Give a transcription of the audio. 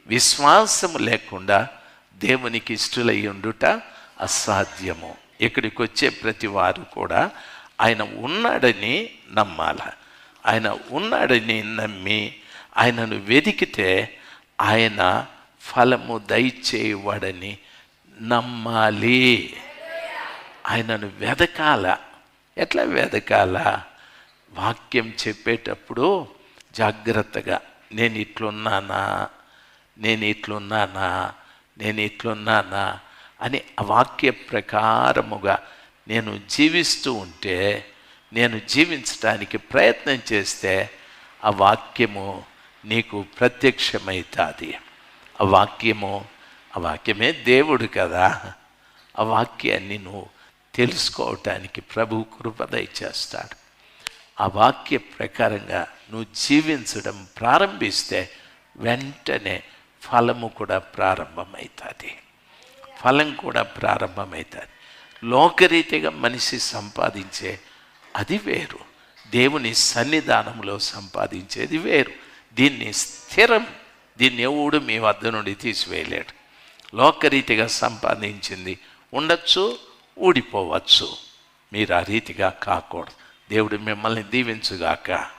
విశ్వాసము లేకుండా దేవునికి ఇష్టలై ఉండుట అసాధ్యము. ఇక్కడికి వచ్చే ప్రతి వారు కూడా ఆయన ఉన్నాడని నమ్మాల. ఆయన ఉన్నాడని నమ్మి ఆయనను వెతికితే ఆయన ఫలము దయచేయవాడని నమ్మాలి. ఆయనను వెదకాల. ఎట్లా వెదకాల? వాక్యం చెప్పేటప్పుడు జాగ్రత్తగా నేను ఇట్లున్నానా అని ఆ వాక్య ప్రకారముగా నేను జీవిస్తూ ఉంటే, నేను జీవించడానికి ప్రయత్నం చేస్తే ఆ వాక్యము నీకు ప్రత్యక్షమవుతుంది. ఆ వాక్యమే దేవుడు కదా. ఆ వాక్యాన్ని నువ్వు తెలుసుకోవటానికి ప్రభు కృప దయచేస్తాడు. ఆ వాక్య ప్రకారంగా నువ్వు జీవించడం ప్రారంభిస్తే వెంటనే ఫలము కూడా ప్రారంభమవుతుంది. లోకరీతిగా మనిషి సంపాదించే అది వేరు, దేవుని సన్నిధానంలో సంపాదించేది వేరు. దీన్ని స్థిరం, దీన్ని ఎవడు మీ వద్ద నుండి తీసివేయలేడు. లోకరీతిగా సంపాదించింది ఉండొచ్చు, ఊడిపోవచ్చు. మీరు ఆ రీతిగా కాకూడదు. దేవుడు మిమ్మల్ని దీవించుగాక.